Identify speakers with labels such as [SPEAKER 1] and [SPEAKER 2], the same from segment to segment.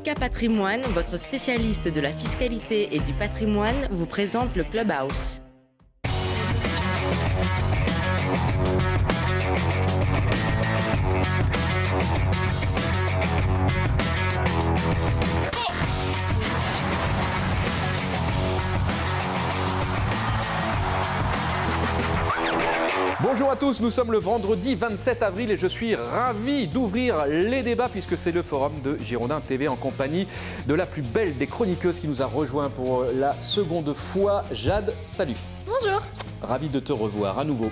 [SPEAKER 1] Amica Patrimoine, votre spécialiste de la fiscalité et du patrimoine, vous présente le Clubhouse.
[SPEAKER 2] Bonjour à tous, nous sommes le vendredi 27 avril et je suis ravi d'ouvrir les débats puisque c'est le forum de Girondins TV en compagnie de la plus belle des chroniqueuses qui nous a rejoint pour la seconde fois. Jade, salut.
[SPEAKER 3] Bonjour.
[SPEAKER 2] Ravi de te revoir à nouveau.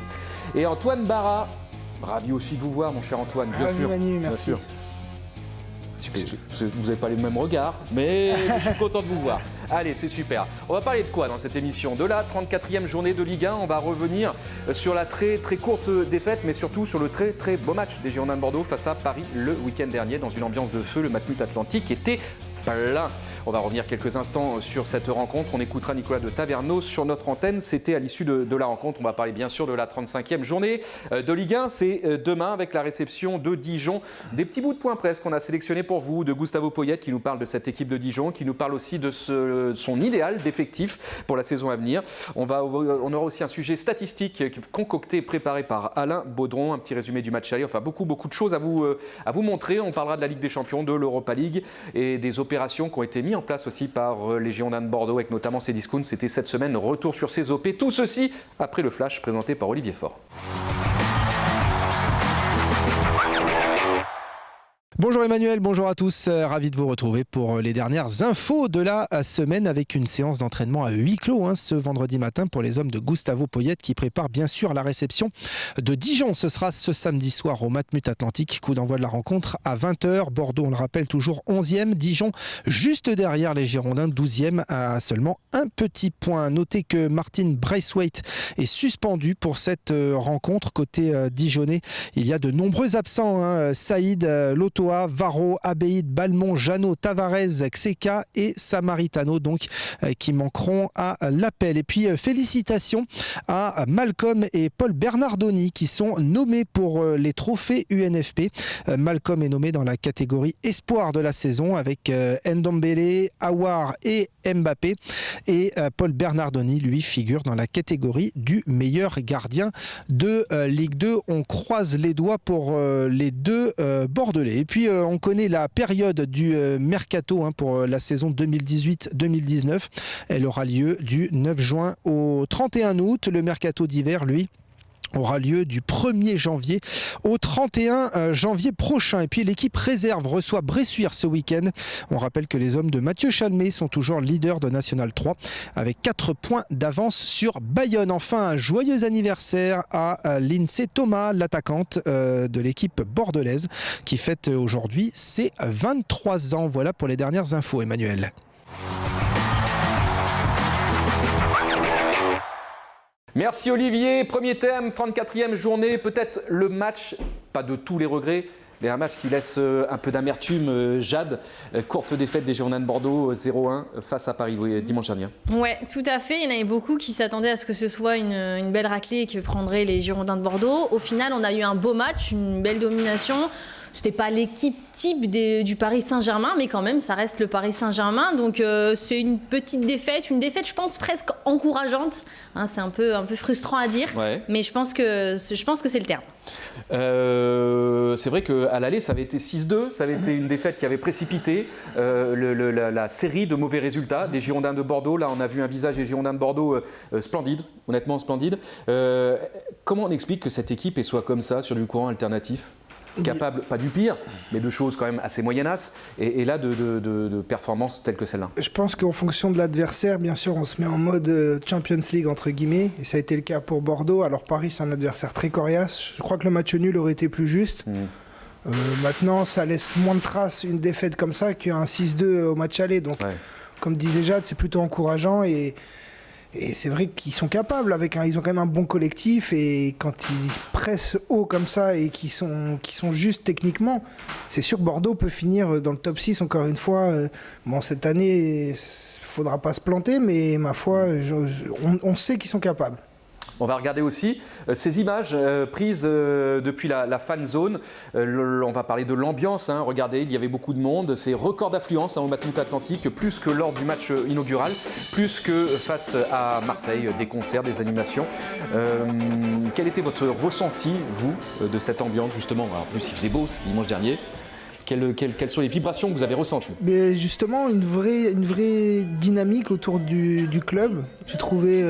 [SPEAKER 2] Et Antoine Barra, ravi aussi de vous voir mon cher Antoine, bien
[SPEAKER 4] sûr. Manu, merci.
[SPEAKER 2] Bien sûr. Vous n'avez pas les mêmes regards, mais je suis content de vous voir. Allez, c'est super. On va parler de quoi dans cette émission? De la 34e journée de Ligue 1. On va revenir sur la très courte défaite, mais surtout sur le très beau match des Girondins de Bordeaux face à Paris le week-end dernier. Dans une ambiance de feu, le Matmut Atlantique était plein. On va revenir quelques instants sur cette rencontre. On écoutera Nicolas de Tavernos sur notre antenne. C'était à l'issue de la rencontre. On va parler bien sûr de la 35e journée de Ligue 1. C'est demain avec la réception de Dijon. Des petits bouts de points presque qu'on a sélectionnés pour vous. De Gustavo Poyet qui nous parle de cette équipe de Dijon, qui nous parle aussi de son idéal d'effectif pour la saison à venir. On aura aussi un sujet statistique concocté et préparé par Alain Baudron. Un petit résumé du match aller. Enfin, beaucoup de choses à vous montrer. On parlera de la Ligue des Champions, de l'Europa League et des opérations qui ont été mises en place aussi par les Girondins de Bordeaux avec notamment Cdiscount. C'était cette semaine, retour sur ces OP. Tout ceci après le flash présenté par Olivier Faure.
[SPEAKER 4] Bonjour Emmanuel, bonjour à tous, ravi de vous retrouver pour les dernières infos de la semaine avec une séance d'entraînement à huis clos ce vendredi matin pour les hommes de Gustavo Poyet qui prépare bien sûr la réception de Dijon. Ce sera ce samedi soir au Matmut Atlantique, coup d'envoi de la rencontre à 20h. Bordeaux, on le rappelle, toujours 11e, Dijon juste derrière les Girondins, 12e à seulement un petit point. Notez que Martin Braithwaite est suspendu pour cette rencontre côté dijonnais. Il y a de nombreux absents, Saïd, Lotoa, Varro, Abéid, Balmont, Jeannot, Tavares, Xeka et Samaritano donc qui manqueront à l'appel. Et puis félicitations à Malcolm et Paul Bernardoni qui sont nommés pour les trophées UNFP. Malcolm est nommé dans la catégorie espoir de la saison avec Ndombele, Aouar et Mbappé, et Paul Bernardoni lui figure dans la catégorie du meilleur gardien de Ligue 2. On croise les doigts pour les deux Bordelais. Et puis on connaît la période du mercato pour la saison 2018-2019. Elle aura lieu du 9 juin au 31 août. Le mercato d'hiver, lui, aura lieu du 1er janvier au 31 janvier prochain. Et puis l'équipe réserve reçoit Bressuire ce week-end. On rappelle que les hommes de Mathieu Chalmé sont toujours leaders de National 3 avec 4 points d'avance sur Bayonne. Enfin, un joyeux anniversaire à Lindsay Thomas, l'attaquante de l'équipe bordelaise qui fête aujourd'hui ses 23 ans. Voilà pour les dernières infos, Emmanuel.
[SPEAKER 2] Merci Olivier. Premier thème, 34e journée, peut-être le match, pas de tous les regrets, mais un match qui laisse un peu d'amertume. Jade, courte défaite des Girondins de Bordeaux, 0-1 face à Paris dimanche dernier.
[SPEAKER 3] Ouais, tout à fait. Il y en avait beaucoup qui s'attendaient à ce que ce soit une belle raclée que prendraient les Girondins de Bordeaux. Au final, on a eu un beau match, une belle domination. C'était pas l'équipe type du Paris Saint-Germain, mais quand même, ça reste le Paris Saint-Germain. Donc, c'est une petite défaite, je pense, presque encourageante. C'est un peu frustrant à dire, ouais. Mais je pense que c'est le terme.
[SPEAKER 2] C'est vrai qu'à l'aller, ça avait été 6-2. Ça avait été une défaite qui avait précipité la série de mauvais résultats des Girondins de Bordeaux. Là, on a vu un visage des Girondins de Bordeaux splendide, honnêtement splendide. Comment on explique que cette équipe soit comme ça sur du courant alternatif ? Capable, pas du pire, mais de choses quand même assez moyenasses, et là de performances telles que celle-là.
[SPEAKER 5] Je pense qu'en fonction de l'adversaire, bien sûr, on se met en mode Champions League, entre guillemets, et ça a été le cas pour Bordeaux. Alors Paris, c'est un adversaire très coriace. Je crois que le match nul aurait été plus juste. Maintenant, ça laisse moins de traces, une défaite comme ça, qu'un 6-2 au match aller. Donc, comme disait Jade, c'est plutôt encourageant, et c'est vrai qu'ils sont capables, ils ont quand même un bon collectif, et quand ils pressent haut comme ça et qui sont justes techniquement, c'est sûr que Bordeaux peut finir dans le top 6 encore une fois. Bon, cette année, il ne faudra pas se planter, mais ma foi, on sait qu'ils sont capables.
[SPEAKER 2] On va regarder aussi ces images prises depuis la fan zone. On va parler de l'ambiance. Regardez, il y avait beaucoup de monde. C'est record d'affluence au Matmut Atlantique, plus que lors du match inaugural, plus que face à Marseille, des concerts, des animations. Quel était votre ressenti, vous, de cette ambiance justement? En plus, il faisait beau dimanche dernier. Quelles sont les vibrations que vous avez ressenties?
[SPEAKER 5] Mais justement, une vraie dynamique autour du club. J'ai trouvé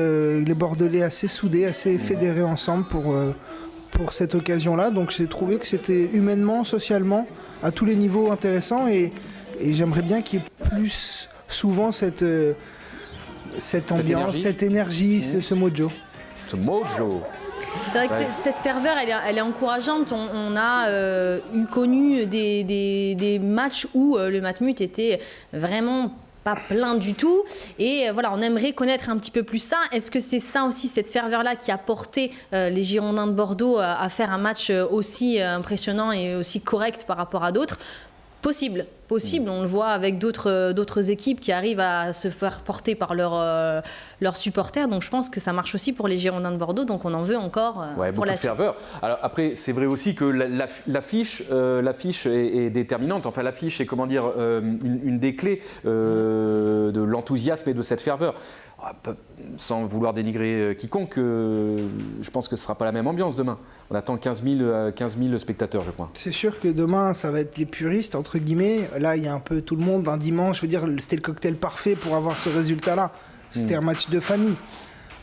[SPEAKER 5] les Bordelais assez soudés, assez fédérés ensemble pour cette occasion-là. Donc j'ai trouvé que c'était humainement, socialement, à tous les niveaux intéressant. Et j'aimerais bien qu'il y ait plus souvent cette ambiance, cette énergie, ce mojo.
[SPEAKER 2] Ce mojo.
[SPEAKER 3] C'est vrai que cette ferveur, elle est encourageante. On a connu des matchs où le Matmut était vraiment pas plein du tout. Et voilà, on aimerait connaître un petit peu plus ça. Est-ce que c'est ça aussi, cette ferveur-là, qui a porté les Girondins de Bordeaux à faire un match aussi impressionnant et aussi correct par rapport à d'autres? Possible, on le voit avec d'autres équipes qui arrivent à se faire porter par leurs supporters. Donc je pense que ça marche aussi pour les Girondins de Bordeaux, donc on en veut encore pour la suite.
[SPEAKER 2] Ferveur. Alors après, c'est vrai aussi que l'affiche est déterminante. Enfin, l'affiche est, comment dire, une des clés de l'enthousiasme et de cette ferveur. Sans vouloir dénigrer quiconque, je pense que ce ne sera pas la même ambiance demain. On attend 15 000 spectateurs, je crois. C'est
[SPEAKER 5] sûr que demain, ça va être les puristes, entre guillemets. Là, il y a un peu tout le monde un dimanche. Je veux dire, c'était le cocktail parfait pour avoir ce résultat-là. C'était un match de famille.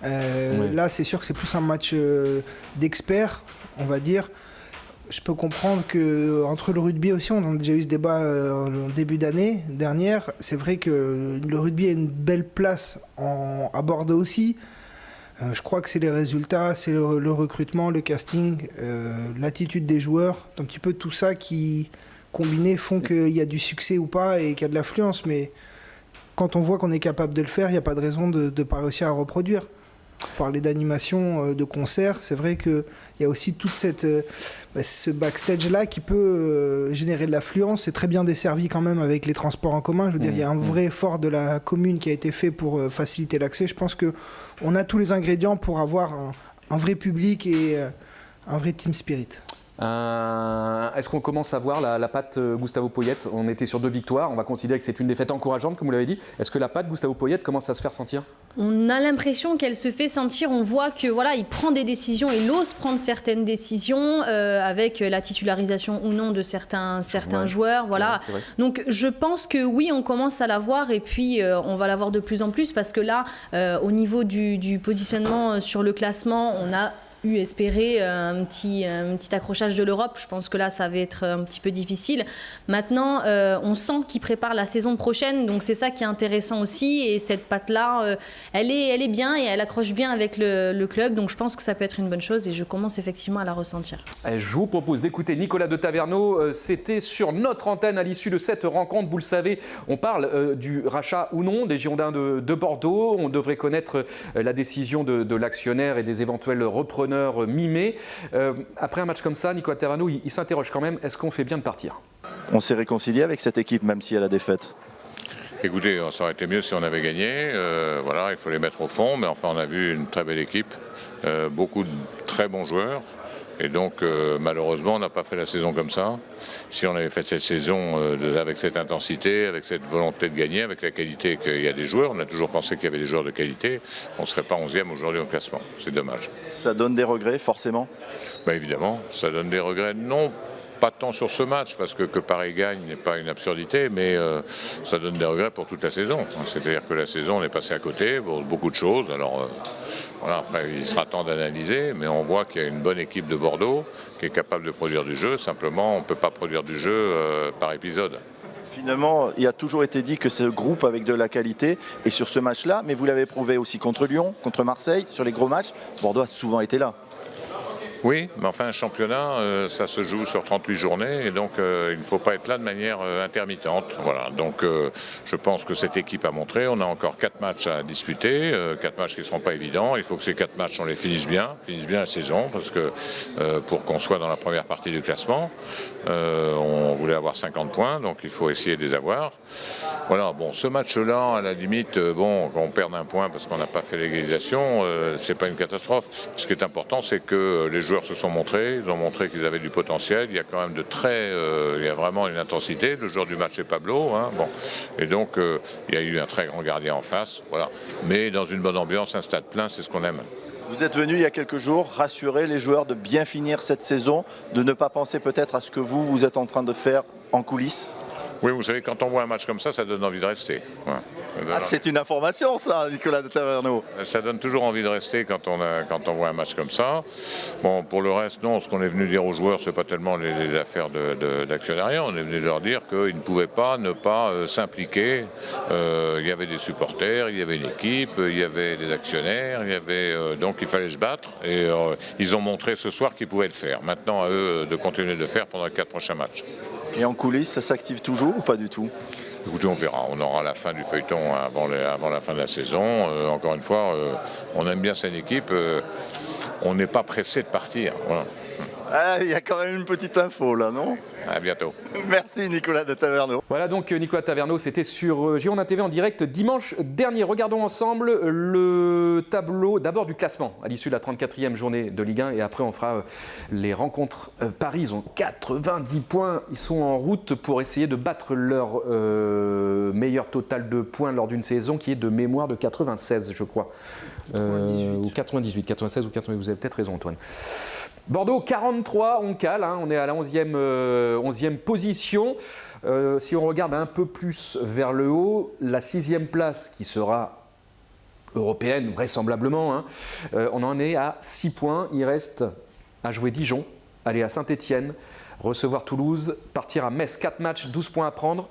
[SPEAKER 5] Là, c'est sûr que c'est plus un match d'experts, on va dire. Je peux comprendre qu'entre le rugby aussi, on a déjà eu ce débat en début d'année dernière. C'est vrai que le rugby a une belle place à Bordeaux aussi. Je crois que c'est les résultats, c'est le recrutement, le casting, l'attitude des joueurs, un petit peu tout ça qui, combinés, font qu'il y a du succès ou pas et qu'il y a de l'affluence. Mais quand on voit qu'on est capable de le faire, il n'y a pas de raison de ne pas réussir à reproduire. Parler d'animation, de concert, c'est vrai qu'il y a aussi toute ce backstage-là qui peut générer de l'affluence. C'est très bien desservi quand même avec les transports en commun. Je veux dire, il y a un vrai effort de la commune qui a été fait pour faciliter l'accès. Je pense qu'on a tous les ingrédients pour avoir un vrai public et un vrai team spirit.
[SPEAKER 2] Est-ce qu'on commence à voir la patte Gustavo Poyet? On était sur 2 victoires, on va considérer que c'est une défaite encourageante, comme vous l'avez dit. Est-ce que la patte Gustavo Poyet commence à se faire sentir?
[SPEAKER 3] On a l'impression qu'elle se fait sentir. On voit que voilà, il prend des décisions, il ose prendre certaines décisions avec la titularisation ou non de certains joueurs. Voilà. Ouais, donc je pense que oui, on commence à la voir et puis on va la voir de plus en plus parce que là, au niveau du positionnement sur le classement, on a espérer un petit accrochage de l'Europe. Je pense que là, ça va être un petit peu difficile. Maintenant, on sent qu'il prépare la saison prochaine, donc c'est ça qui est intéressant aussi. Et cette patte-là, elle est bien et elle accroche bien avec le club. Donc je pense que ça peut être une bonne chose et je commence effectivement à la ressentir.
[SPEAKER 2] Je vous propose d'écouter Nicolas de Taverneau. C'était sur notre antenne à l'issue de cette rencontre. Vous le savez, on parle du rachat ou non des Girondins de Bordeaux. On devrait connaître la décision de l'actionnaire et des éventuels repreneurs mi-mai. Après un match comme ça, Nicolas Taverneau, il s'interroge quand même, est-ce qu'on fait bien de partir?
[SPEAKER 6] On s'est réconcilié avec cette équipe, même si elle a défaite.
[SPEAKER 7] Écoutez, ça aurait été mieux si on avait gagné. Voilà, il faut les mettre au fond, mais enfin on a vu une très belle équipe, beaucoup de très bons joueurs. Et donc, malheureusement, on n'a pas fait la saison comme ça. Si on avait fait cette saison avec cette intensité, avec cette volonté de gagner, avec la qualité qu'il y a des joueurs, on a toujours pensé qu'il y avait des joueurs de qualité, on ne serait pas 11e aujourd'hui au classement. C'est dommage.
[SPEAKER 6] Ça donne des regrets, forcément?
[SPEAKER 7] Évidemment, ça donne des regrets. Non, pas tant sur ce match, parce que Paris gagne n'est pas une absurdité, mais ça donne des regrets pour toute la saison. C'est-à-dire que la saison, on est passé à côté pour beaucoup de choses. Alors, voilà, après, il sera temps d'analyser, mais on voit qu'il y a une bonne équipe de Bordeaux qui est capable de produire du jeu. Simplement, on ne peut pas produire du jeu par épisode.
[SPEAKER 6] Finalement, il a toujours été dit que ce groupe avec de la qualité, et sur ce match-là, mais vous l'avez prouvé aussi contre Lyon, contre Marseille, sur les gros matchs, Bordeaux a souvent été là.
[SPEAKER 7] Oui, mais enfin un championnat, ça se joue sur 38 journées et donc il ne faut pas être là de manière intermittente. Voilà. Donc je pense que cette équipe a montré, on a encore 4 matchs à disputer, 4 matchs qui ne seront pas évidents. Il faut que ces 4 matchs, on les finisse bien la saison, parce que pour qu'on soit dans la première partie du classement, on voulait avoir 50 points, donc il faut essayer de les avoir. Voilà, bon, ce match-là, à la limite, bon, quand on perd un point parce qu'on n'a pas fait l'égalisation, c'est pas une catastrophe. Ce qui est important, c'est que les joueurs se sont montrés, ils ont montré qu'ils avaient du potentiel. Il y a quand même il y a vraiment une intensité. Le joueur du match est Pablo, hein, bon. Et donc, il y a eu un très grand gardien en face, voilà. Mais dans une bonne ambiance, un stade plein, c'est ce qu'on aime.
[SPEAKER 6] Vous êtes venu il y a quelques jours rassurer les joueurs de bien finir cette saison, de ne pas penser peut-être à ce que vous êtes en train de faire en coulisses.
[SPEAKER 7] Oui, vous savez, quand on voit un match comme ça donne envie de rester. Voilà.
[SPEAKER 6] Ah, c'est une information, ça, Nicolas de Taverneau.
[SPEAKER 7] Ça donne toujours envie de rester quand on voit un match comme ça. Bon, pour le reste, non, ce qu'on est venu dire aux joueurs, c'est pas tellement les affaires d'actionnariat. On est venu leur dire qu'ils ne pouvaient pas ne pas s'impliquer. Il y avait des supporters, il y avait une équipe, il y avait des actionnaires, donc il fallait se battre. Et ils ont montré ce soir qu'ils pouvaient le faire. Maintenant, à eux de continuer de le faire pendant les 4 prochains matchs.
[SPEAKER 6] Et en coulisses, ça s'active toujours ou pas du tout?
[SPEAKER 7] Écoutez, on verra. On aura la fin du feuilleton avant la fin de la saison. Encore une fois, on aime bien cette équipe. On n'est pas pressé de partir. Voilà.
[SPEAKER 6] Ah, il y a quand même une petite info là, non?
[SPEAKER 7] À bientôt.
[SPEAKER 6] Merci Nicolas de Taverneau.
[SPEAKER 2] Voilà donc Nicolas Taverneau, c'était sur Girondin TV en direct dimanche dernier. Regardons ensemble le tableau d'abord du classement à l'issue de la 34e journée de Ligue 1 et après on fera les rencontres. Paris, ils ont 90 points, ils sont en route pour essayer de battre leur meilleur total de points lors d'une saison qui est de mémoire de 96 je crois. Ou 98, 96 ou 98, vous avez peut-être raison Antoine. Bordeaux 43, on cale, hein, on est à la 11e position. Si on regarde un peu plus vers le haut, la 6e place qui sera européenne vraisemblablement, hein, on en est à 6 points. Il reste à jouer Dijon, aller à Saint-Étienne, recevoir Toulouse, partir à Metz, 4 matchs, 12 points à prendre.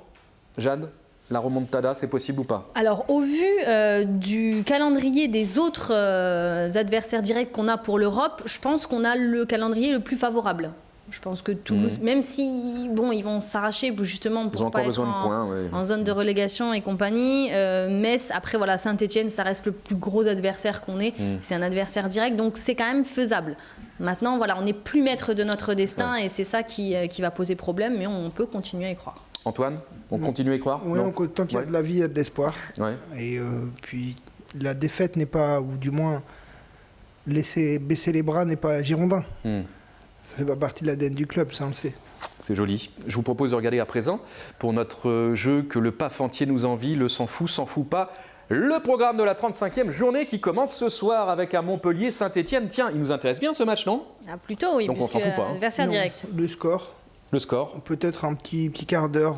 [SPEAKER 2] Jade, la remontada, c'est possible ou pas?
[SPEAKER 3] Alors, au vu du calendrier des autres adversaires directs qu'on a pour l'Europe, je pense qu'on a le calendrier le plus favorable. Je pense que Toulouse, même si bon, ils vont s'arracher justement pour pas être en zone de relégation et compagnie. Metz, après voilà, Saint-Étienne, ça reste le plus gros adversaire qu'on ait. C'est un adversaire direct, donc c'est quand même faisable. Maintenant, voilà, on n'est plus maître de notre destin et c'est ça qui va poser problème, mais on peut continuer à y croire.
[SPEAKER 2] Antoine, on continue à y croire?
[SPEAKER 5] Oui, tant qu'il y a de la vie, il y a de l'espoir.
[SPEAKER 2] Ouais.
[SPEAKER 5] Et puis la défaite n'est pas, ou du moins laisser baisser les bras n'est pas girondin. Ça fait pas partie de l'ADN du club, ça on le sait.
[SPEAKER 2] C'est joli. Je vous propose de regarder à présent pour notre jeu que le PAF entier nous envie, le s'en fout pas. Le programme de la 35e journée qui commence ce soir avec un Montpellier Saint-Étienne. Tiens, il nous intéresse bien ce match, non?
[SPEAKER 3] Ah, plutôt oui,
[SPEAKER 2] donc on s'en fout pas.
[SPEAKER 3] Adversaire direct.
[SPEAKER 5] Le score.
[SPEAKER 2] Le score.
[SPEAKER 5] Peut-être un petit quart d'heure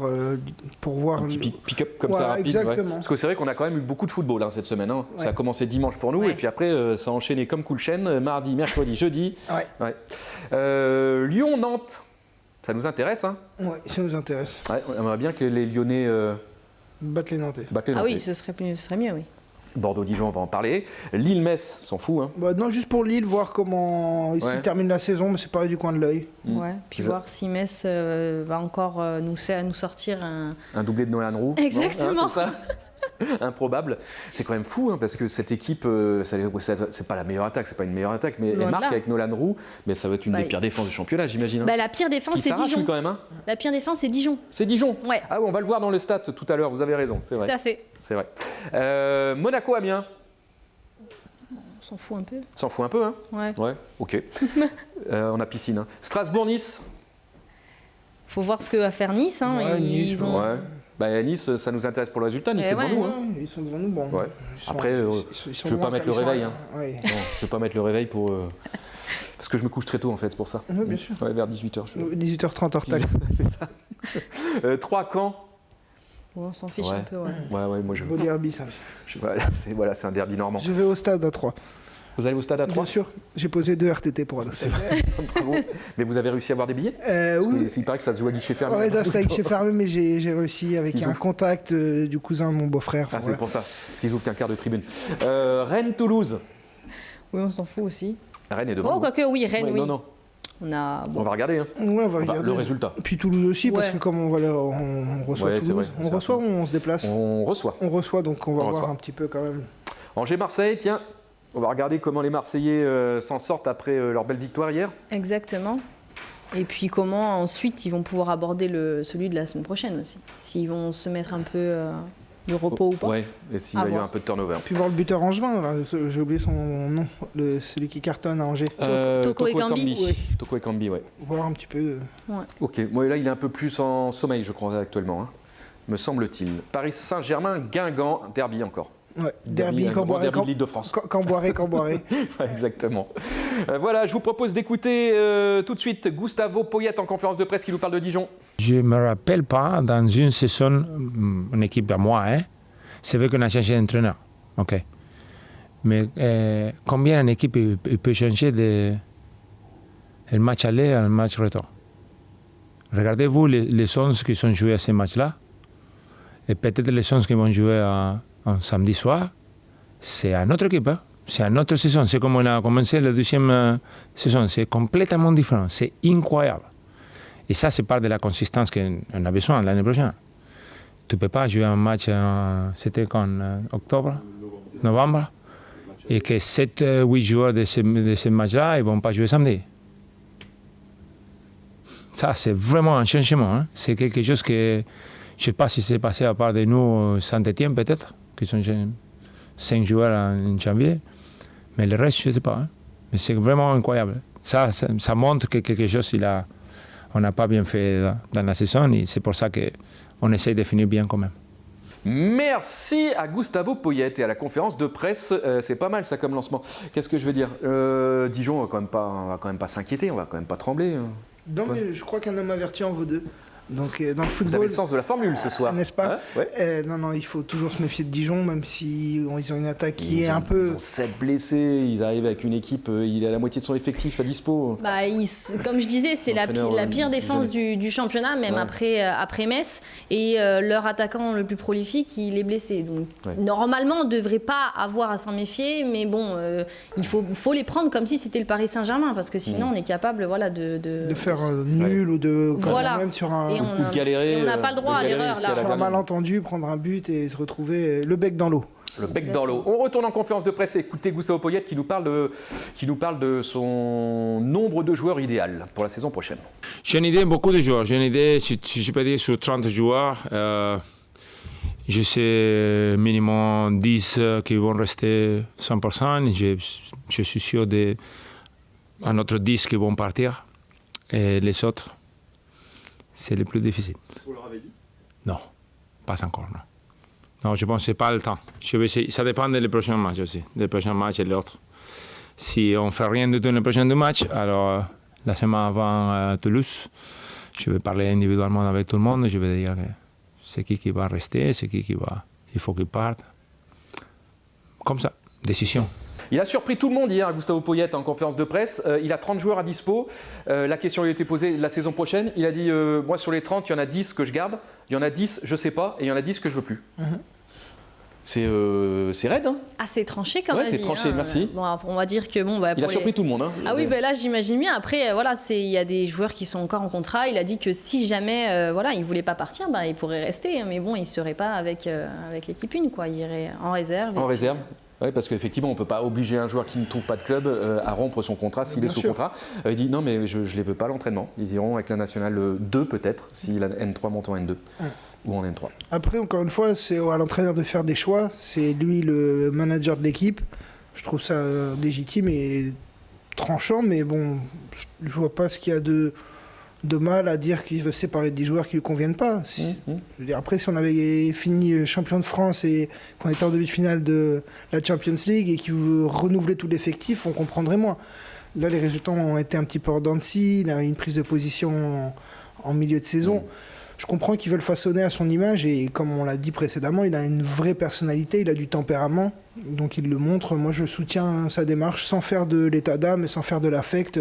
[SPEAKER 5] pour voir.
[SPEAKER 2] Un petit pick-up comme
[SPEAKER 5] voilà,
[SPEAKER 2] ça rapide.
[SPEAKER 5] Exactement.
[SPEAKER 2] Ouais. Parce que c'est vrai qu'on a quand même eu beaucoup de football cette semaine. Hein. Ouais. Ça a commencé dimanche pour nous et puis après ça a enchaîné comme coup de chaîne, mardi, mercredi, jeudi. Ouais. Lyon-Nantes, ça nous intéresse. Hein?
[SPEAKER 5] Oui, ça nous intéresse.
[SPEAKER 2] Ouais, on aimerait bien que les Lyonnais
[SPEAKER 5] battent les Nantais.
[SPEAKER 3] Ah oui, ce serait mieux, oui.
[SPEAKER 2] Bordeaux-Dijon, on va en parler. Lille-Metz, s'en fout. Hein.
[SPEAKER 5] Bah non, juste pour Lille, voir comment ils terminent la saison, mais c'est pareil du coin de l'œil.
[SPEAKER 3] Ouais, puis voir si Metz va encore nous sortir
[SPEAKER 2] un doublé de Nolan Roux.
[SPEAKER 3] Exactement.
[SPEAKER 2] Non, improbable. C'est quand même fou hein, parce que cette équipe, c'est pas la meilleure attaque, c'est pas une meilleure attaque, mais elle marque avec Nolan Roux, mais ça va être une des pires défenses du championnat, j'imagine. Hein.
[SPEAKER 3] Bah, la pire défense, c'est Dijon.
[SPEAKER 2] Quand même, hein.
[SPEAKER 3] La pire défense, c'est Dijon.
[SPEAKER 2] C'est Dijon.
[SPEAKER 3] Ouais.
[SPEAKER 2] Ah oui, on va le voir dans le stat tout à l'heure, vous avez raison. C'est
[SPEAKER 3] tout
[SPEAKER 2] vrai.
[SPEAKER 3] à fait.
[SPEAKER 2] C'est vrai. Monaco-Amiens.
[SPEAKER 3] On s'en fout un peu.
[SPEAKER 2] S'en fout un peu, hein.
[SPEAKER 3] Ouais,
[SPEAKER 2] ok. On a piscine. Hein. Strasbourg-Nice.
[SPEAKER 3] Faut voir ce que va faire Nice. Hein.
[SPEAKER 2] Nice, Nice, ça nous intéresse pour le résultat. Nice, c'est devant nous. Hein.
[SPEAKER 5] Ils sont devant nous. Bon.
[SPEAKER 2] Ouais. Après, je ne veux pas mettre le réveil. Hein. Ouais. Non, je ne veux pas mettre le réveil pour... Parce que je me couche très tôt, en fait, c'est pour ça.
[SPEAKER 5] Oui, bien sûr.
[SPEAKER 2] Ouais, vers 18h.
[SPEAKER 5] 18h30 hors taxe.
[SPEAKER 2] C'est ça. 3 Caen.
[SPEAKER 3] Ouais, on s'en fiche un peu, ouais.
[SPEAKER 2] Moi je...
[SPEAKER 5] Beau derby, ça.
[SPEAKER 2] C'est un derby normand.
[SPEAKER 5] Je vais au stade à 3.
[SPEAKER 2] Vous allez au stade à 3?
[SPEAKER 5] Bien sûr. J'ai posé 2 RTT pour aller.
[SPEAKER 2] C'est vrai. Bravo. Mais vous avez réussi à avoir des billets?
[SPEAKER 5] Oui.
[SPEAKER 2] Il paraît que ça se joue à guichet fermé.
[SPEAKER 5] Oui, c'est à guichet fermé, mais j'ai réussi avec un contact du cousin de mon beau-frère.
[SPEAKER 2] Ah, c'est pour ça. Parce qu'ils ouvrent qu'un quart de tribune. Rennes-Toulouse.
[SPEAKER 3] Oui, on s'en fout aussi.
[SPEAKER 2] Rennes est devant.
[SPEAKER 3] Oh, quoique, oui, Rennes, oui.
[SPEAKER 2] Non.
[SPEAKER 3] On va
[SPEAKER 2] regarder. Hein.
[SPEAKER 5] Ouais, on va regarder
[SPEAKER 2] le résultat.
[SPEAKER 5] Puis Toulouse aussi, parce que comme on reçoit Toulouse, on reçoit ou on se déplace?
[SPEAKER 2] On reçoit.
[SPEAKER 5] On reçoit, donc on va voir un petit peu quand même.
[SPEAKER 2] Angers-Marseille, tiens, on va regarder comment les Marseillais s'en sortent après leur belle victoire hier.
[SPEAKER 3] Exactement. Et puis comment ensuite ils vont pouvoir aborder celui de la semaine prochaine aussi. S'ils vont se mettre un peu de repos ou pas.
[SPEAKER 2] Ouais, et s'il y a eu un peu de turnover.
[SPEAKER 5] Puis voir le buteur angevin, là, j'ai oublié son nom, celui qui cartonne à Angers.
[SPEAKER 3] Toko Ekambi.
[SPEAKER 5] Oui.
[SPEAKER 2] Toko Ekambi, ouais.
[SPEAKER 5] Voir un petit peu.
[SPEAKER 2] Ok, moi là il est un peu plus en sommeil je crois actuellement, hein, me semble-t-il. Paris Saint-Germain, Guingamp, derby encore.
[SPEAKER 5] Ouais, derby,
[SPEAKER 2] derby de Ligue de France.
[SPEAKER 5] Camboiré.
[SPEAKER 2] Ouais, exactement. Voilà, je vous propose d'écouter tout de suite Gustavo Poyet en conférence de presse qui nous parle de Dijon.
[SPEAKER 8] Je ne me rappelle pas, dans une saison, une équipe à moi, c'est vrai qu'on a changé d'entraîneur. Okay. Mais combien une équipe peut changer le match aller à un match retour? Regardez-vous les 11 qui sont joués à ces matchs-là, et peut-être les 11 qui vont jouer un samedi soir, c'est une autre équipe. C'est une autre saison. C'est comme on a commencé la deuxième saison. C'est complètement différent. C'est incroyable. Et ça, c'est part de la consistance qu'on a besoin l'année prochaine. Tu ne peux pas jouer un match, c'était quand octobre, novembre, et que 7-8 joueurs de ce match-là, ils ne vont pas jouer samedi. Ça, c'est vraiment un changement. Hein. C'est quelque chose que, je ne sais pas si c'est passé à part de nous, Saint-Étienne peut-être, qui sont 5 joueurs en janvier, mais le reste, je ne sais pas. Hein. Mais c'est vraiment incroyable. Ça montre que quelque chose, on n'a pas bien fait dans la saison, et c'est pour ça qu'on essaye de finir bien quand même.
[SPEAKER 2] Merci à Gustavo Poyet et à la conférence de presse. C'est pas mal ça comme lancement. Qu'est-ce que je veux dire Dijon, on va quand même pas s'inquiéter, on va quand même pas trembler.
[SPEAKER 5] Non, mais je crois qu'un homme averti en vaut deux. Donc dans le football,
[SPEAKER 2] vous avez le sens de la formule ce soir,
[SPEAKER 5] n'est-ce pas?
[SPEAKER 2] Ouais.
[SPEAKER 5] Non, il faut toujours se méfier de Dijon, même si ils ont une attaque qui est un peu.
[SPEAKER 2] Ils ont 7 blessés, ils arrivent avec une équipe, il a la moitié de son effectif à dispo.
[SPEAKER 3] Comme je disais, c'est la pire défense du championnat, même après Metz. Et leur attaquant le plus prolifique, il est blessé. Donc normalement, on ne devrait pas avoir à s'en méfier, mais bon, il faut les prendre comme si c'était le Paris Saint-Germain, parce que sinon on est capable de
[SPEAKER 5] faire nul ou de même sur un.
[SPEAKER 2] Galérer,
[SPEAKER 3] et on n'a pas le droit à l'erreur là.
[SPEAKER 5] Sur un malentendu, prendre un but et se retrouver le bec dans l'eau.
[SPEAKER 2] Le bec dans l'eau. On retourne en conférence de presse et écoutez Gustavo Poyet qui nous parle de son nombre de joueurs idéal pour la saison prochaine.
[SPEAKER 8] J'ai une idée, beaucoup de joueurs. J'ai une idée, si je peux dire, sur 30 joueurs. Je sais minimum 10 qui vont rester 100%. Je suis sûr d'un autre 10 qui vont partir. Et les autres, c'est le plus difficile.
[SPEAKER 4] Vous leur avez dit?
[SPEAKER 8] Non, pas encore, non. Non, je pense que ce n'est pas le temps. Ça dépend des prochains matchs aussi, des prochains matchs et l'autre. Si on ne fait rien du tout dans les prochains deux matchs, alors la semaine avant Toulouse, je vais parler individuellement avec tout le monde, je vais dire c'est qui va rester, c'est qui va... Il faut qu'il parte. Comme ça, décision.
[SPEAKER 2] Il a surpris tout le monde hier, Gustavo Poyet, en conférence de presse. Il a 30 joueurs à dispo. La question lui a été posée la saison prochaine. Il a dit moi, sur les 30, il y en a 10 que je garde, il y en a 10, je ne sais pas, et il y en a 10 que je ne veux plus. C'est raide, hein?
[SPEAKER 3] Assez tranché quand même.
[SPEAKER 2] Ouais, c'est tranché, merci.
[SPEAKER 3] Bon, on va dire que
[SPEAKER 2] il a surpris tout le monde. Hein.
[SPEAKER 3] Ah oui, là j'imagine bien. Après, il y a des joueurs qui sont encore en contrat. Il a dit que si jamais il ne voulait pas partir, il pourrait rester. Mais bon, il ne serait pas avec l'équipe 1, quoi. Il irait en réserve.
[SPEAKER 2] En réserve. Oui, parce qu'effectivement, on ne peut pas obliger un joueur qui ne trouve pas de club à rompre son contrat s'il est sous contrat. Il dit non, mais je ne les veux pas à l'entraînement. Ils iront avec la nationale 2 peut-être, si la N3 monte en N2 ou en N3.
[SPEAKER 5] Après, encore une fois, c'est à l'entraîneur de faire des choix. C'est lui le manager de l'équipe. Je trouve ça légitime et tranchant, mais bon, je ne vois pas ce qu'il y a de mal à dire qu'il veut séparer des joueurs qui ne lui conviennent pas. Je veux dire, après, si on avait fini champion de France et qu'on était en demi-finale de la Champions League et qu'il veut renouveler tout l'effectif, on comprendrait moins. Là, les résultats ont été un petit peu hors dents-de-scie. Il a une prise de position en milieu de saison. Je comprends qu'ils veulent façonner à son image et comme on l'a dit précédemment, il a une vraie personnalité, il a du tempérament, donc il le montre. Moi, je soutiens sa démarche sans faire de l'état d'âme et sans faire de l'affect.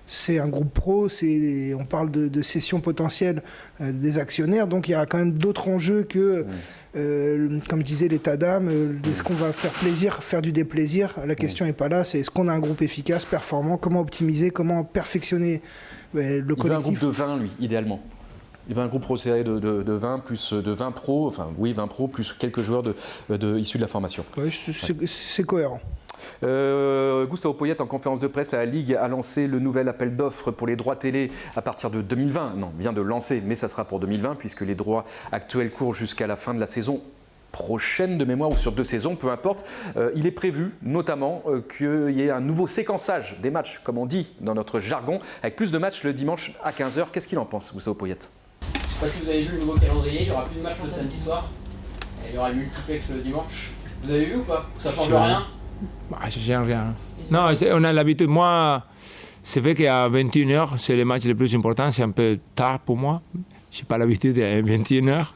[SPEAKER 5] C'est un groupe pro, on parle de cession potentielle des actionnaires, donc il y a quand même d'autres enjeux que, comme je disais, l'état d'âme. Est-ce qu'on va faire plaisir, faire du déplaisir? La question n'est pas là, c'est est-ce qu'on a un groupe efficace, performant, comment optimiser, comment perfectionner le collectif.
[SPEAKER 2] Il veut un groupe de 20, lui, idéalement. Il veut un groupe pro serré de 20, plus de 20 pros, 20 pros, plus quelques joueurs issus de la formation.
[SPEAKER 5] Ouais, c'est cohérent.
[SPEAKER 2] Gustavo Poyet, en conférence de presse à la Ligue, a lancé le nouvel appel d'offres pour les droits télé à partir de 2020. Non, vient de lancer, mais ça sera pour 2020 puisque les droits actuels courent jusqu'à la fin de la saison prochaine de mémoire ou sur 2 saisons, peu importe. Il est prévu notamment qu'il y ait un nouveau séquençage des matchs, comme on dit dans notre jargon, avec plus de matchs le dimanche à 15h. Qu'est-ce qu'il en pense, Gustavo Poyet?
[SPEAKER 9] Je ne sais pas si vous avez vu le nouveau calendrier, il n'y aura plus de match le samedi soir, et il y aura le multiplex le dimanche. Vous avez vu ou pas? Ça change rien?
[SPEAKER 8] Ça change rien. Non, on a l'habitude. Moi, c'est vrai qu'à 21h, c'est le match le plus important. C'est un peu tard pour moi. Je n'ai pas l'habitude à 21h.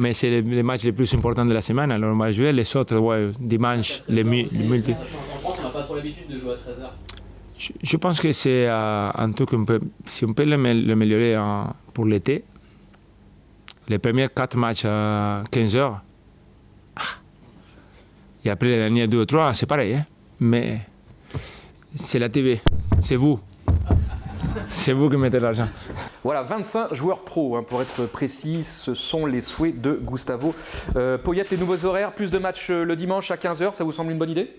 [SPEAKER 8] Mais c'est le match le plus important de la semaine. Alors on va jouer les autres, ouais, dimanche, les multi.
[SPEAKER 9] En France, on n'a pas trop l'habitude de jouer à 13h.
[SPEAKER 8] Je pense que c'est un truc qu'on peut, si on peut l'améliorer pour l'été. Les premiers 4 matchs à 15h. Et après les derniers 2 ou 3, c'est pareil. Hein? Mais c'est la TV, c'est vous. C'est vous qui mettez l'argent.
[SPEAKER 2] Voilà, 25 joueurs pros, hein, pour être précis, ce sont les souhaits de Gustavo Poyet. Les nouveaux horaires, plus de matchs le dimanche à 15h, ça vous semble une bonne idée?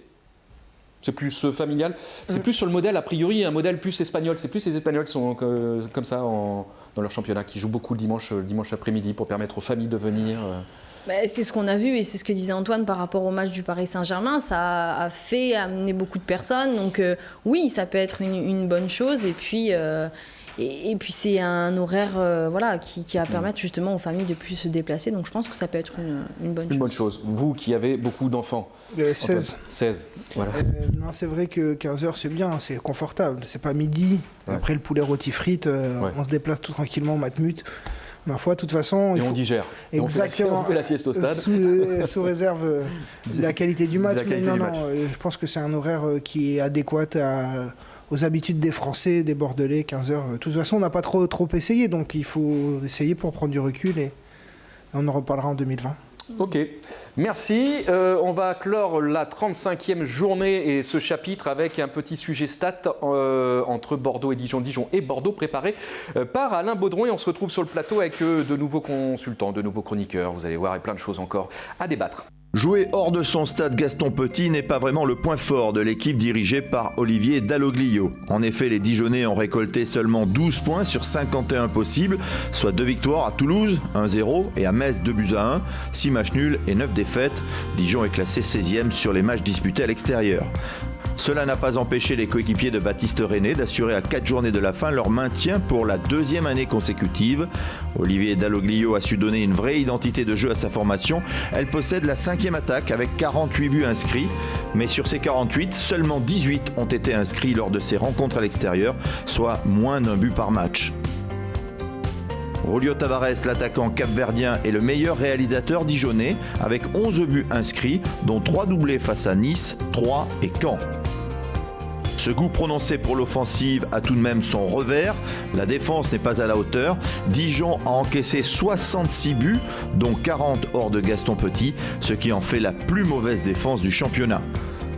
[SPEAKER 2] C'est plus familial. C'est plus sur le modèle, a priori, un modèle plus espagnol. C'est plus les Espagnols qui sont comme ça dans leur championnat, qui jouent beaucoup le dimanche après-midi pour permettre aux familles de venir.
[SPEAKER 3] C'est ce qu'on a vu et c'est ce que disait Antoine par rapport au match du Paris Saint-Germain. Ça a fait amener beaucoup de personnes. Donc oui, ça peut être une bonne chose. Et puis c'est un horaire qui va permettre justement aux familles de plus se déplacer. Donc je pense que ça peut être une bonne chose.
[SPEAKER 2] Une bonne chose. Vous qui avez beaucoup d'enfants.
[SPEAKER 5] 16.
[SPEAKER 2] 16, voilà.
[SPEAKER 5] Non, c'est vrai que 15h c'est bien, c'est confortable. C'est pas midi. Ouais. Après le poulet rôti frites, on se déplace tout tranquillement au Matmut. Ma foi, de toute façon...
[SPEAKER 2] Et on digère.
[SPEAKER 5] Exactement.
[SPEAKER 2] On fait la sieste au stade.
[SPEAKER 5] Sous réserve de la qualité du match. Mais non, je pense que c'est un horaire qui est adéquat aux habitudes des Français, des Bordelais, 15h. De toute façon, on n'a pas trop essayé, donc il faut essayer pour prendre du recul et on en reparlera en 2020.
[SPEAKER 2] Ok, merci. On va clore la 35e journée et ce chapitre avec un petit sujet stat entre Bordeaux et Dijon. Dijon et Bordeaux préparé par Alain Baudron. Et on se retrouve sur le plateau avec de nouveaux consultants, de nouveaux chroniqueurs. Vous allez voir, et plein de choses encore à débattre.
[SPEAKER 6] Jouer hors de son stade Gaston Petit n'est pas vraiment le point fort de l'équipe dirigée par Olivier Dalloglio. En effet, les Dijonnais ont récolté seulement 12 points sur 51 possibles, soit 2 victoires à Toulouse, 1-0, et à Metz 2-1, 6 matchs nuls et 9 défaites. Dijon est classé 16e sur les matchs disputés à l'extérieur. Cela n'a pas empêché les coéquipiers de Baptiste René d'assurer à 4 journées de la fin leur maintien pour la 2e année consécutive. Olivier Dalloglio a su donner une vraie identité de jeu à sa formation. Elle possède la 5e attaque avec 48 buts inscrits. Mais sur ces 48, seulement 18 ont été inscrits lors de ces rencontres à l'extérieur, soit moins d'1 but par match. Julio Tavares, l'attaquant capverdien, est le meilleur réalisateur dijonnais avec 11 buts inscrits, dont 3 doublés face à Nice, Troyes et Caen. Ce goût prononcé pour l'offensive a tout de même son revers. La défense n'est pas à la hauteur. Dijon a encaissé 66 buts, dont 40 hors de Gaston Petit, ce qui en fait la plus mauvaise défense du championnat.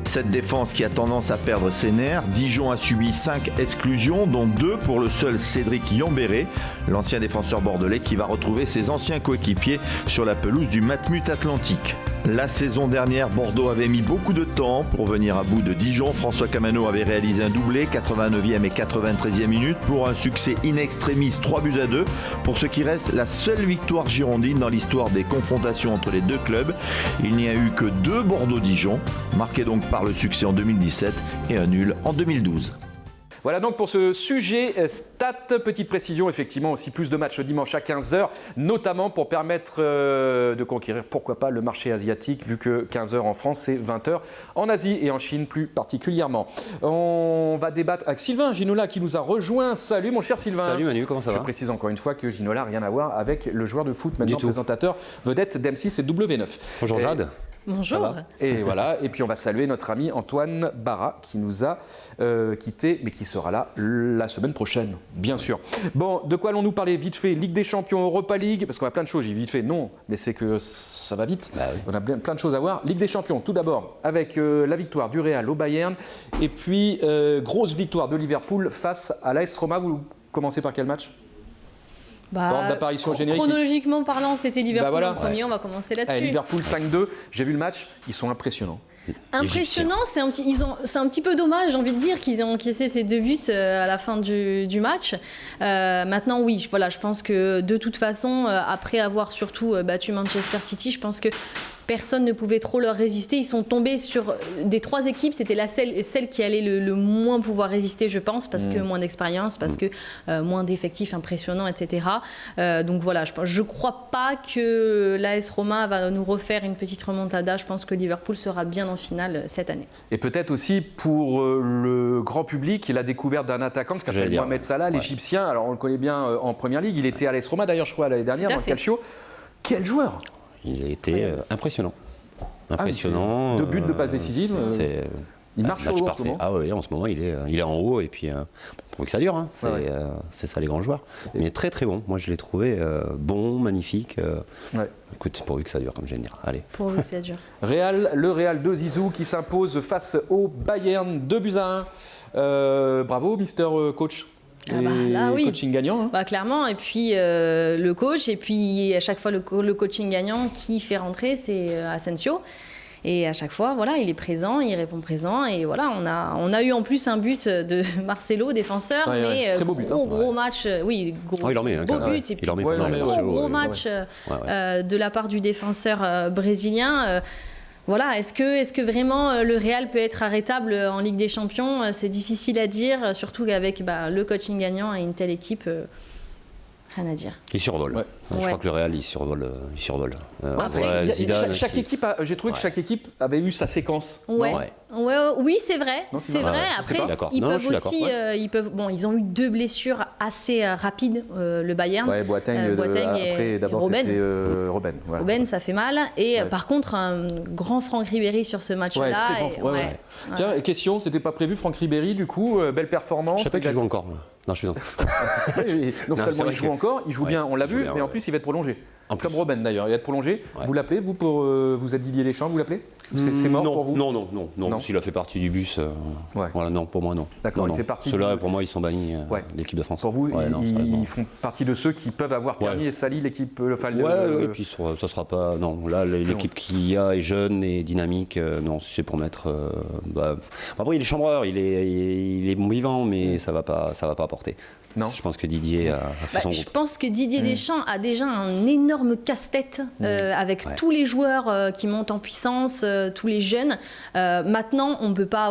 [SPEAKER 6] Cette défense qui a tendance à perdre ses nerfs, Dijon a subi 5 exclusions, dont 2 pour le seul Cédric Yambéré, l'ancien défenseur bordelais qui va retrouver ses anciens coéquipiers sur la pelouse du Matmut Atlantique. La saison dernière, Bordeaux avait mis beaucoup de temps pour venir à bout de Dijon. François Camano avait réalisé un doublé, 89e et 93e minute, pour un succès in extremis 3-2 pour ce qui reste la seule victoire girondine dans l'histoire des confrontations entre les deux clubs. Il n'y a eu que 2 Bordeaux-Dijon, marqués donc par le succès en 2017 et un nul en 2012.
[SPEAKER 2] Voilà donc pour ce sujet stat. Petite précision, effectivement, aussi plus de matchs le dimanche à 15h, notamment pour permettre de conquérir, pourquoi pas, le marché asiatique, vu que 15h en France, c'est 20h en Asie et en Chine plus particulièrement. On va débattre avec Sylvain Ginola qui nous a rejoint. Salut mon cher Sylvain.
[SPEAKER 10] Salut Manu, comment ça va?
[SPEAKER 2] Je précise encore une fois que Ginola n'a rien à voir avec le joueur de foot, maintenant présentateur vedette d'M6 et W9.
[SPEAKER 10] Bonjour Jade.
[SPEAKER 3] Bonjour.
[SPEAKER 2] Et voilà, et puis on va saluer notre ami Antoine Barra qui nous a quittés, mais qui sera là la semaine prochaine, bien sûr. Bon, de quoi allons-nous parler vite fait? Ligue des Champions, Europa League, parce qu'on a plein de choses, j'ai vite fait, non, mais c'est que ça va vite. Bah oui. On a plein de choses à voir. Ligue des Champions, tout d'abord, avec la victoire du Real au Bayern, et puis grosse victoire de Liverpool face à l'AS Roma. Vous commencez par quel match? D'apparition générique.
[SPEAKER 3] Chronologiquement parlant, c'était Liverpool en premier, on va commencer là-dessus.
[SPEAKER 2] Liverpool 5-2, j'ai vu le match, ils sont impressionnants.
[SPEAKER 3] Impressionnant, c'est un petit peu dommage, j'ai envie de dire, qu'ils aient encaissé ces 2 buts à la fin du match. Maintenant, oui, voilà, je pense que de toute façon, après avoir surtout battu Manchester City, je pense que personne ne pouvait trop leur résister. Ils sont tombés sur des 3 équipes, c'était celle qui allait le moins pouvoir résister, je pense, parce que moins d'expérience, parce que moins d'effectifs impressionnants, etc. Donc voilà, je ne crois pas que l'AS Roma va nous refaire une petite remontada. Je pense que Liverpool sera bien en finale cette année.
[SPEAKER 2] Et peut-être aussi pour le grand public, la découverte d'un attaquant qui s'appelle Mohamed Salah, l'Égyptien. Alors on le connaît bien en Première Ligue, il était à l'AS Roma d'ailleurs, je crois, l'année dernière, dans le Calcio. Quel joueur!
[SPEAKER 10] Il a été impressionnant.
[SPEAKER 2] Impressionnant. 2 buts de passes décisives. Il marche sur l'eau en ce moment.
[SPEAKER 10] Ah oui, en ce moment, il est en haut et puis pour que ça dure. Hein. C'est ça les grands joueurs. Mais très très bon. Moi, je l'ai trouvé bon, magnifique. Écoute, pourvu que ça dure, comme je viens de dire. Allez.
[SPEAKER 3] Pourvu que ça dure.
[SPEAKER 2] Le Real de Zizou qui s'impose face au Bayern 2-1. Bravo, Mister Coach.
[SPEAKER 3] Là, oui.
[SPEAKER 2] Coaching gagnant.
[SPEAKER 3] Clairement, et puis le coach, et puis à chaque fois le coaching gagnant qui fait rentrer, c'est Asensio. Et à chaque fois, voilà, il est présent, il répond présent. Et voilà, on a eu en plus un but de Marcelo, défenseur, mais
[SPEAKER 2] très beau but,
[SPEAKER 3] gros match. Oui,
[SPEAKER 10] il en met un
[SPEAKER 3] beau but. Et puis gros match de la part du défenseur brésilien. Voilà, est-ce que vraiment le Real peut être arrêtable en Ligue des Champions? C'est difficile à dire, surtout qu'avec le coaching gagnant et une telle équipe, rien à dire.
[SPEAKER 10] Il survole. Je crois que le Real, il survole.
[SPEAKER 2] Chaque équipe, j'ai trouvé que chaque équipe avait eu sa séquence.
[SPEAKER 3] Oui, c'est vrai. C'est vrai. Après, ils peuvent aussi. Ils ont eu 2 blessures assez rapides, le Bayern.
[SPEAKER 2] Boateng
[SPEAKER 3] et
[SPEAKER 2] d'abord
[SPEAKER 3] Robben.
[SPEAKER 2] C'était Robben.
[SPEAKER 3] Robben, ça fait mal. Et par contre, un grand Franck Ribéry sur ce match-là.
[SPEAKER 2] Tiens, question, c'était pas prévu, Franck Ribéry, du coup, belle performance.
[SPEAKER 10] Je sais pas qu'il joue encore. Non, je suis
[SPEAKER 2] non seulement il joue encore, il joue bien, on l'a vu, mais en plus il va être prolongé. Comme Robben d'ailleurs, il va être prolongé. Vous l'appelez, vous, vous êtes Didier Deschamps, vous l'appelez? C'est mort pour vous?
[SPEAKER 10] Non. S'il a fait partie du bus, voilà, non, pour moi non.
[SPEAKER 2] D'accord, il fait partie.
[SPEAKER 10] Ceux-là, pour moi, ils sont bannis de l'équipe de France.
[SPEAKER 2] Pour vous, ils font partie de ceux qui peuvent avoir terni et sali l'équipe.
[SPEAKER 10] Et puis ça sera pas. Non, là, l'équipe qu'il y a est jeune et dynamique. Non, c'est pour mettre. Après, il est chambreur, il est bon vivant, mais ça va pas apporter. Non. Je pense que Didier a fait son groupe.
[SPEAKER 3] Je pense que Didier Deschamps a déjà un énorme casse-tête avec tous les joueurs qui montent en puissance, tous les jeunes. Maintenant, on ne peut pas,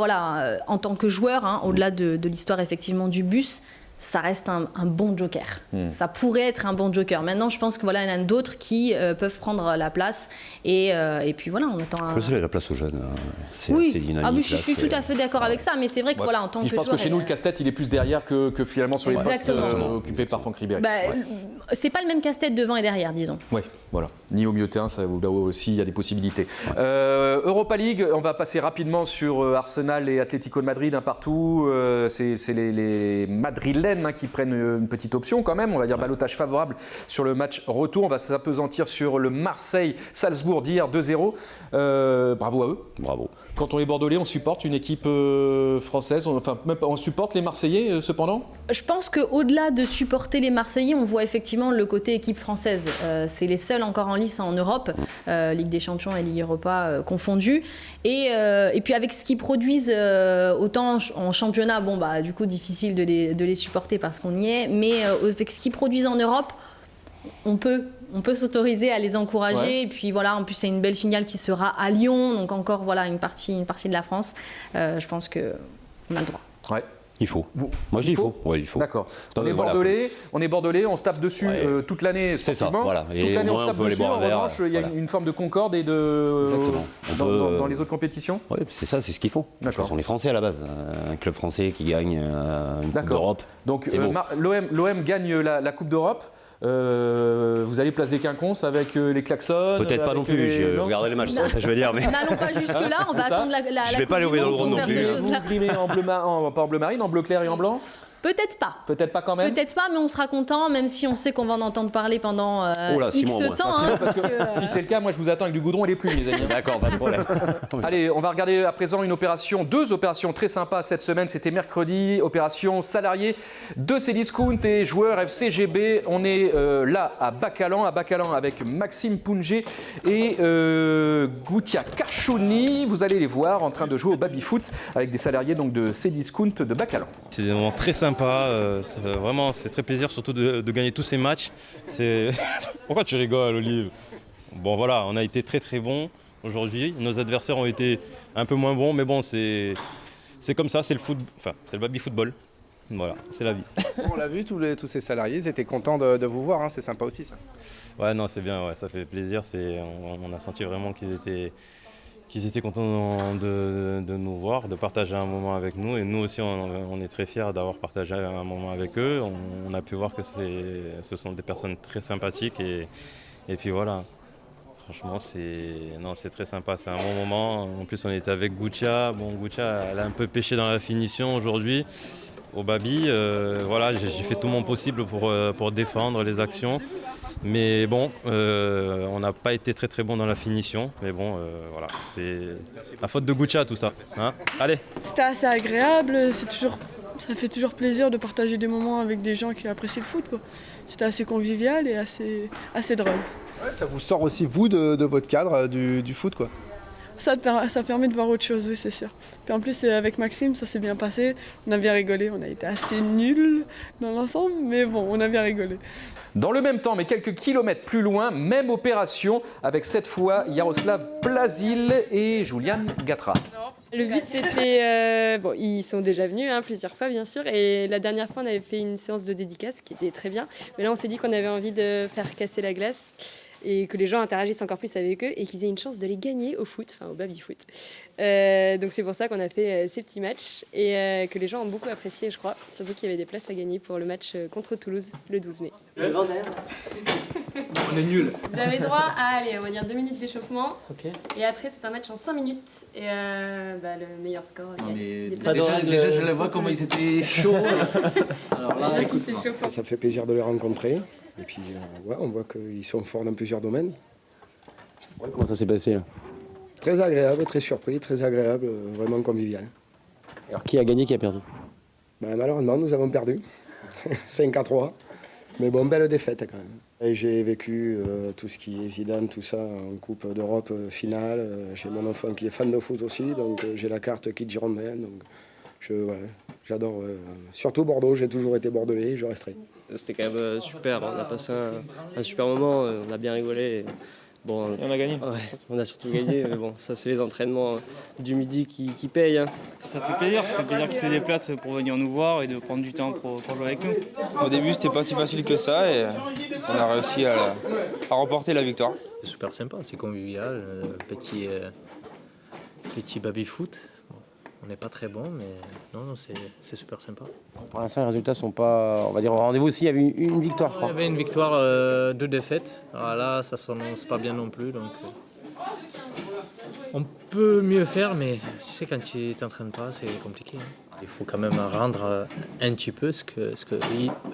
[SPEAKER 3] en tant que joueur, au-delà de l'histoire effectivement du bus, ça reste un bon joker. Ça pourrait être un bon joker. Maintenant, je pense que il y en a d'autres qui peuvent prendre la place. Et puis voilà, on attend.
[SPEAKER 10] Il faut laisser la place aux jeunes. C'est
[SPEAKER 3] je
[SPEAKER 10] dynamique.
[SPEAKER 3] suis tout à fait d'accord avec ça. Mais c'est vrai que en tant que joueur.
[SPEAKER 2] Je pense que chez nous, le casse-tête, il est plus derrière que finalement sur les postes occupés par Franck Ribéry.
[SPEAKER 3] C'est pas le même casse-tête devant et derrière, disons.
[SPEAKER 2] Oui, voilà. Ni au milieu de terrain, là aussi, il y a des possibilités. Europa League, on va passer rapidement sur Arsenal et Atlético de Madrid, partout. C'est les Madrilènes qui prennent une petite option quand même, on va dire ballottage favorable sur le match retour. On va s'apesantir sur le Marseille-Salzbourg d'hier 2-0. Bravo à eux.
[SPEAKER 10] Bravo.
[SPEAKER 2] Quand on est Bordelais, on supporte une équipe française, on supporte les Marseillais cependant?
[SPEAKER 3] Je pense qu'au-delà de supporter les Marseillais, on voit effectivement le côté équipe française. C'est les seuls encore en lice en Europe, Ligue des Champions et Ligue Europa confondues. Et puis avec ce qu'ils produisent, autant en championnat, du coup difficile de les supporter parce qu'on y est, mais avec ce qu'ils produisent en Europe, on peut s'autoriser à les encourager. Et puis voilà, en plus c'est une belle finale qui sera à Lyon, donc encore une partie de la France. Je pense qu'on a le droit.
[SPEAKER 2] Ouais.
[SPEAKER 10] Il faut. Moi je dis il faut. Oui, il faut.
[SPEAKER 2] D'accord. On est Bordelais, on se tape dessus toute l'année.
[SPEAKER 10] C'est ça, voilà.
[SPEAKER 2] Toute l'année on se tape dessus. En revanche, il y a une forme de concorde et dans les autres compétitions.
[SPEAKER 10] Oui, c'est ça, c'est ce qu'il faut. Ce sont les Français à la base. Un club français qui gagne une Coupe d'Europe.
[SPEAKER 2] Donc l'OM gagne la Coupe d'Europe. Vous allez place des Quinconces avec les klaxons?
[SPEAKER 10] Peut-être pas non plus, j'ai regardé les matchs, ça je veux dire. Mais...
[SPEAKER 3] N'allons pas jusque-là, on va attendre la
[SPEAKER 10] je vais pas aller ouvrir le gros non plus.
[SPEAKER 2] Vous grimez pas en bleu marine, en bleu clair et en blanc?
[SPEAKER 3] Peut-être pas.
[SPEAKER 2] Peut-être pas quand même.
[SPEAKER 3] Peut-être pas, mais on sera content, même si on sait qu'on va en entendre parler pendant X temps.
[SPEAKER 2] Parce que, si c'est le cas, moi je vous attends avec du goudron et les plumes, les amis.
[SPEAKER 10] D'accord, pas de problème.
[SPEAKER 2] Allez, on va regarder à présent deux opérations très sympas cette semaine. C'était mercredi, opération salarié de Cdiscount et joueur FCGB. On est là à Bacalan avec Maxime Poungé et Goutia Karchouni. Vous allez les voir en train de jouer au baby-foot avec des salariés donc, de Cdiscount de Bacalan.
[SPEAKER 11] C'est des moments très sympas, ça vraiment fait très plaisir surtout de gagner tous ces matchs. Pourquoi tu rigoles, Olive? Bon voilà, on a été très très bons aujourd'hui. Nos adversaires ont été un peu moins bons, mais bon c'est comme ça, c'est le baby-football. Voilà, c'est la vie.
[SPEAKER 4] On l'a vu, tous ces salariés, ils étaient contents de vous voir, hein. C'est sympa aussi ça.
[SPEAKER 11] Ouais, non, c'est bien, ouais, ça fait plaisir. On a senti vraiment qu'ils étaient contents de nous voir, de partager un moment avec nous. Et nous aussi, on est très fiers d'avoir partagé un moment avec eux. On a pu voir que ce sont des personnes très sympathiques. Et puis voilà, franchement, c'est très sympa. C'est un bon moment. En plus, on était avec Goutia. Bon, Goutia, elle a un peu pêché dans la finition aujourd'hui. Au Babi, voilà, j'ai fait tout mon possible pour défendre les actions. Mais bon, on n'a pas été très très bon dans la finition. Mais bon, voilà, c'est la faute de Goutia tout ça. Hein, allez.
[SPEAKER 12] C'était assez agréable, ça fait toujours plaisir de partager des moments avec des gens qui apprécient le foot, quoi. C'était assez convivial et assez drôle.
[SPEAKER 4] Ouais, ça vous sort aussi, vous, de votre cadre du foot, quoi.
[SPEAKER 12] Ça permet de voir autre chose, oui, c'est sûr. Puis en plus, avec Maxime, ça s'est bien passé. On a bien rigolé. On a été assez nuls dans l'ensemble, mais bon, on a bien rigolé.
[SPEAKER 2] Dans le même temps, mais quelques kilomètres plus loin, même opération avec cette fois Yaroslav Plazil et Julian Gatra.
[SPEAKER 13] Le but c'était, bon, ils sont déjà venus plusieurs fois bien sûr, et la dernière fois on avait fait une séance de dédicace qui était très bien, mais là on s'est dit qu'on avait envie de faire casser la glace et que les gens interagissent encore plus avec eux et qu'ils aient une chance de les gagner au foot, enfin au baby-foot. Donc c'est pour ça qu'on a fait ces petits matchs et que les gens ont beaucoup apprécié, je crois, surtout qu'il y avait des places à gagner pour le match contre Toulouse le 12 mai.
[SPEAKER 9] On est nuls.
[SPEAKER 13] Vous avez droit à, on va dire 2 minutes d'échauffement.
[SPEAKER 9] Ok.
[SPEAKER 13] Et après, c'est un match en 5 minutes. Et le meilleur score gagne.
[SPEAKER 9] Déjà, je les vois comment ils étaient chauds. Alors là, écoute,
[SPEAKER 14] ça me fait plaisir de les rencontrer. Et puis, ouais, on voit qu'ils sont forts dans plusieurs domaines.
[SPEAKER 9] Ouais, comment ça s'est passé là?
[SPEAKER 14] Très agréable, très surpris, très agréable, vraiment convivial.
[SPEAKER 9] Alors, qui a gagné, qui a perdu?
[SPEAKER 14] Malheureusement, nous avons perdu. 5-3. Mais bon, belle défaite quand même. Et j'ai vécu tout ce qui est Zidane, tout ça, en Coupe d'Europe finale. J'ai mon enfant qui est fan de foot aussi, donc j'ai la carte Kid Girondin. Donc j'adore, surtout Bordeaux, j'ai toujours été bordelais, je resterai.
[SPEAKER 15] C'était quand même super, on a passé un super moment, on a bien rigolé. Bon,
[SPEAKER 9] on a gagné.
[SPEAKER 15] Ouais, on a surtout gagné, mais bon, ça c'est les entraînements du midi qui payent. Hein.
[SPEAKER 16] Ça fait plaisir qu'ils se déplacent pour venir nous voir et de prendre du temps pour jouer avec nous.
[SPEAKER 17] Au début c'était pas si facile que ça et on a réussi à remporter la victoire.
[SPEAKER 18] C'est super sympa, c'est convivial, petit baby-foot. On n'est pas très bon, mais non, c'est super sympa.
[SPEAKER 9] Pour l'instant, les résultats sont pas, on va dire, au rendez-vous aussi. Il y avait une victoire, je crois.
[SPEAKER 18] Il y avait une victoire, 2 défaites. Alors là, ça s'annonce pas bien non plus. Donc, on peut mieux faire, mais tu sais, quand tu t'entraînes pas, c'est compliqué. Il faut quand même rendre un petit peu ce que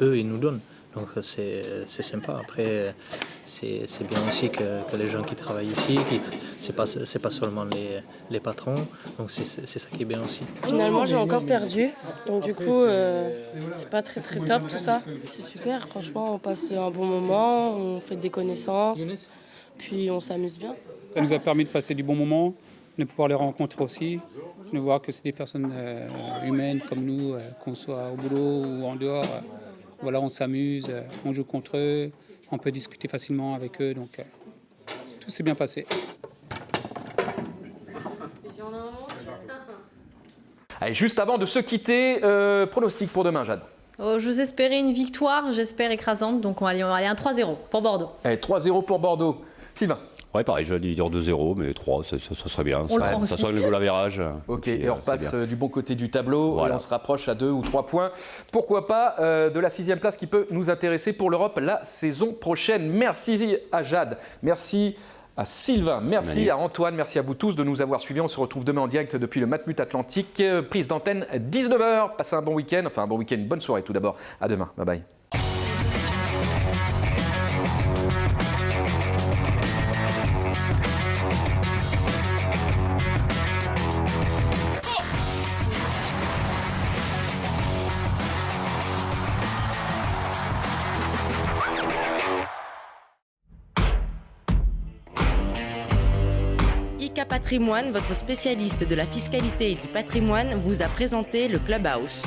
[SPEAKER 18] eux ils nous donnent. Donc c'est sympa. Après, c'est bien aussi que les gens qui travaillent ici, c'est pas seulement les patrons. Donc c'est ça qui est bien aussi.
[SPEAKER 19] Finalement, j'ai encore perdu. Donc du coup, c'est pas très très top tout ça. C'est super, franchement, on passe un bon moment, on fait des connaissances, puis on s'amuse bien.
[SPEAKER 20] Ça nous a permis de passer du bon moment, de pouvoir les rencontrer aussi, de voir que c'est des personnes humaines comme nous, qu'on soit au boulot ou en dehors. Voilà, on s'amuse, on joue contre eux, on peut discuter facilement avec eux, donc tout s'est bien passé.
[SPEAKER 2] Allez, juste avant de se quitter, pronostic pour demain, Jade.
[SPEAKER 3] Je vous espérais une victoire, j'espère écrasante, donc on va aller à un 3-0 pour Bordeaux.
[SPEAKER 2] Allez, 3-0 pour Bordeaux. Sylvain.
[SPEAKER 10] Ouais, pareil, j'allais dire 2-0, mais 3, ça serait bien. Ça serait le l'avérage.
[SPEAKER 2] Ok, et on repasse du bon côté du tableau.
[SPEAKER 10] Voilà.
[SPEAKER 2] On se rapproche à 2 ou 3 points. Pourquoi pas de la 6e place qui peut nous intéresser pour l'Europe la saison prochaine. Merci à Jade. Merci à Sylvain. Merci à Antoine, merci à vous tous de nous avoir suivis. On se retrouve demain en direct depuis le Matmut Atlantique. Prise d'antenne 19h. Passez un bon week-end, une bonne soirée tout d'abord. À demain. Bye bye.
[SPEAKER 1] ICA Patrimoine, votre spécialiste de la fiscalité et du patrimoine, vous a présenté le Clubhouse.